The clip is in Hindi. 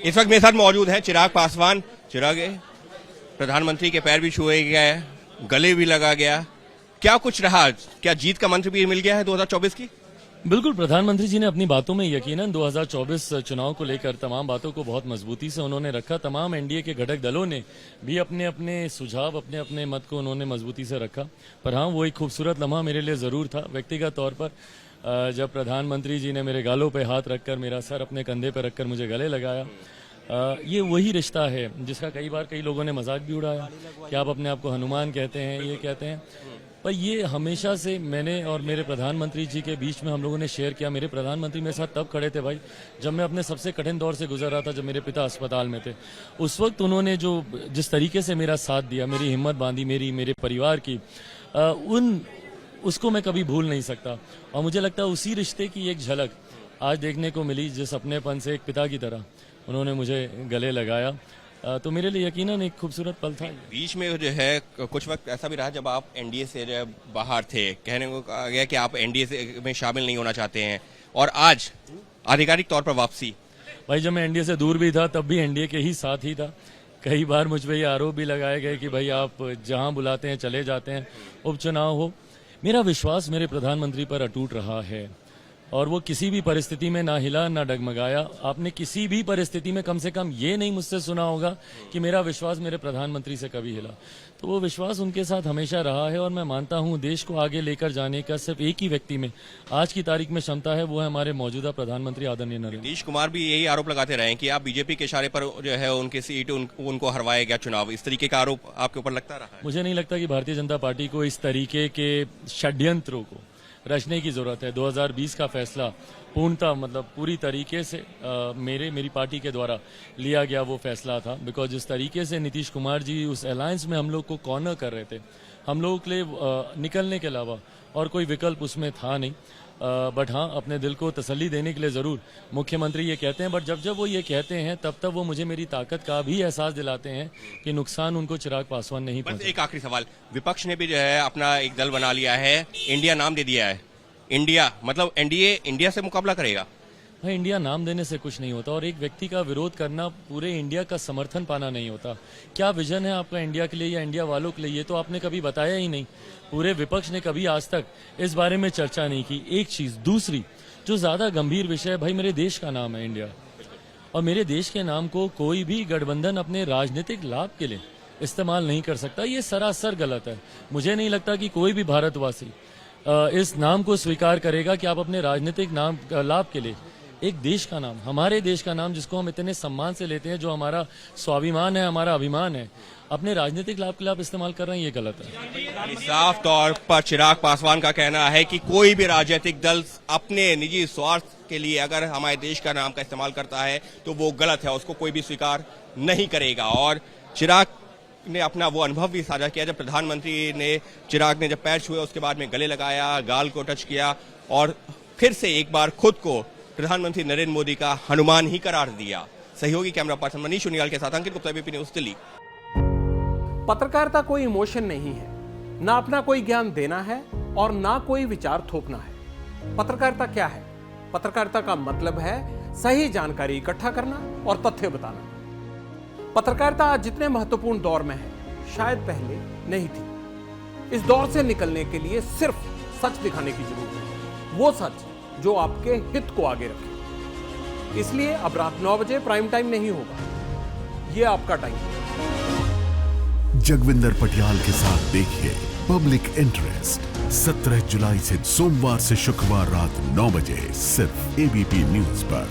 इस वक्त मेरे साथ मौजूद हैं चिराग पासवान। चिराग, प्रधानमंत्री के पैर भी छुए गए, गले भी लगा गया, क्या कुछ रहा? क्या जीत का मंत्र भी मिल गया है 2024 की? बिल्कुल, प्रधानमंत्री जी ने अपनी बातों में यकीनन 2024 चुनाव को लेकर तमाम बातों को बहुत मजबूती से उन्होंने रखा। तमाम एनडीए के घटक दलों ने भी अपने अपने सुझाव, अपने अपने मत को उन्होंने मजबूती से रखा। पर हाँ, वो एक खूबसूरत लम्हा मेरे लिए ज़रूर था व्यक्तिगत तौर पर, जब प्रधानमंत्री जी ने मेरे गालों पे हाथ रखकर, मेरा सर अपने कंधे पर रखकर मुझे गले लगाया। ये वही रिश्ता है जिसका कई बार कई लोगों ने मजाक भी उड़ाया कि आप अपने आप को हनुमान कहते हैं, ये कहते हैं। पर ये हमेशा से मैंने और मेरे प्रधानमंत्री जी के बीच में हम लोगों ने शेयर किया। मेरे प्रधानमंत्री मेरे साथ तब खड़े थे भाई, जब मैं अपने सबसे कठिन दौर से गुजर रहा था, जब मेरे पिता अस्पताल में थे। उस वक्त उन्होंने जिस तरीके से मेरा साथ दिया, मेरी हिम्मत बांधी, मेरे परिवार की, उसको मैं कभी भूल नहीं सकता। और मुझे लगता है उसी रिश्ते की एक झलक आज देखने को मिली, जिस अपनेपन से एक पिता की तरह उन्होंने मुझे गले लगाया। तो मेरे लिए यकीनन एक खूबसूरत पल था। बीच में जो है कुछ वक्त ऐसा भी रहा जब आप एनडीए से जो है बाहर थे, कहने को कहा गया कि आप एनडीए में शामिल नहीं होना चाहते हैं, और आज आधिकारिक तौर पर वापसी। भाई, जब मैं एनडीए से दूर भी था तब भी एनडीए के ही साथ ही था। कई बार मुझ पर ये आरोप भी लगाए गए कि भाई आप जहां बुलाते हैं चले जाते हैं, उपचुनाव हो। मेरा विश्वास मेरे प्रधानमंत्री पर अटूट रहा है और वो किसी भी परिस्थिति में ना हिला ना डगमगाया। आपने किसी भी परिस्थिति में कम से कम ये नहीं मुझसे सुना होगा कि मेरा विश्वास मेरे प्रधानमंत्री से कभी हिला। तो वो विश्वास उनके साथ हमेशा रहा है और मैं मानता हूं देश को आगे लेकर जाने का सिर्फ एक ही व्यक्ति में आज की तारीख में क्षमता है, वो है हमारे मौजूदा प्रधानमंत्री आदरणीय नरेंद्र। नीतीश कुमार भी यही आरोप लगाते रहे कि आप बीजेपी के इशारे पर जो है उनकी सीट उनको हरवाया गया चुनाव, इस तरीके का आरोप आपके ऊपर लगता रहा है? मुझे नहीं लगता कि भारतीय जनता पार्टी को इस तरीके के षड्यंत्रों को रचने की जरूरत है। 2020 का फैसला पूर्णतः पूरी तरीके से मेरी पार्टी के द्वारा लिया गया वो फैसला था। बिकॉज जिस तरीके से नीतीश कुमार जी उस अलायंस में हम लोग को कॉर्नर कर रहे थे, हम लोगों के लिए निकलने के अलावा और कोई विकल्प उसमें था नहीं। बट हाँ, अपने दिल को तसल्ली देने के लिए जरूर मुख्यमंत्री ये कहते हैं, बट जब वो ये कहते हैं तब वो मुझे मेरी ताकत का भी एहसास दिलाते हैं कि नुकसान उनको चिराग पासवान नहीं पहुंचा। एक आखिरी सवाल, विपक्ष ने भी जो है अपना एक दल बना लिया है, इंडिया नाम दे दिया है। इंडिया मतलब एनडीए इंडिया से मुकाबला करेगा? भाई, इंडिया नाम देने से कुछ नहीं होता और एक व्यक्ति का विरोध करना पूरे इंडिया का समर्थन पाना नहीं होता। क्या विजन है आपका इंडिया के लिए या इंडिया वालों के लिए, ये तो आपने कभी बताया ही नहीं। पूरे विपक्ष ने कभी आज तक इस बारे में चर्चा नहीं की। एक चीज, दूसरी जो ज्यादा गंभीर विषय है, भाई मेरे देश का नाम है इंडिया, और मेरे देश के नाम को कोई भी गठबंधन अपने राजनीतिक लाभ के लिए इस्तेमाल नहीं कर सकता। ये सरासर गलत है। मुझे नहीं लगता कि कोई भी भारतवासी इस नाम को स्वीकार करेगा कि आप अपने राजनीतिक नाम लाभ के लिए एक देश का नाम, हमारे देश का नाम जिसको हम इतने सम्मान से लेते हैं, जो हमारा स्वाभिमान है, हमारा अभिमान है, अपने राजनीतिक लाभ के लिए आप इस्तेमाल कर रहे हैं, ये गलत है। साफ तौर पर चिराग पासवान का कहना है कि कोई भी राजनीतिक दल अपने निजी स्वार्थ के लिए अगर हमारे देश का नाम का इस्तेमाल करता है तो वो गलत है, उसको कोई भी स्वीकार नहीं करेगा। और चिराग ने अपना वो अनुभव भी साझा किया जब प्रधानमंत्री ने, चिराग ने जब पैर छुए उसके बाद में गले लगाया, गाल को टच किया और फिर से एक बार खुद को प्रधानमंत्री नरेंद्र मोदी का हनुमान ही करार दिया। सहयोगी कैमरा पर्सन मनीष उनियाल के साथ अंकित गुप्ता, एबीपी न्यूज़, दिल्ली। पत्रकारिता कोई इमोशन नहीं है, ना अपना कोई ज्ञान देना है और ना कोई विचार थोपना है। पत्रकारिता क्या है? पत्रकारिता का मतलब है सही जानकारी इकट्ठा करना और तथ्य बताना। पत्रकारिता आज जितने महत्वपूर्ण दौर में है, शायद पहले नहीं थी। इस दौर से निकलने के लिए सिर्फ सच दिखाने की जरूरत है, वो सच जो आपके हित को आगे रखे। इसलिए अब रात 9 बजे प्राइम टाइम नहीं होगा, ये आपका टाइम है। जगविंदर पटियाल के साथ देखिए पब्लिक इंटरेस्ट 17 जुलाई से सोमवार से शुक्रवार रात 9 बजे सिर्फ एबीपी न्यूज पर।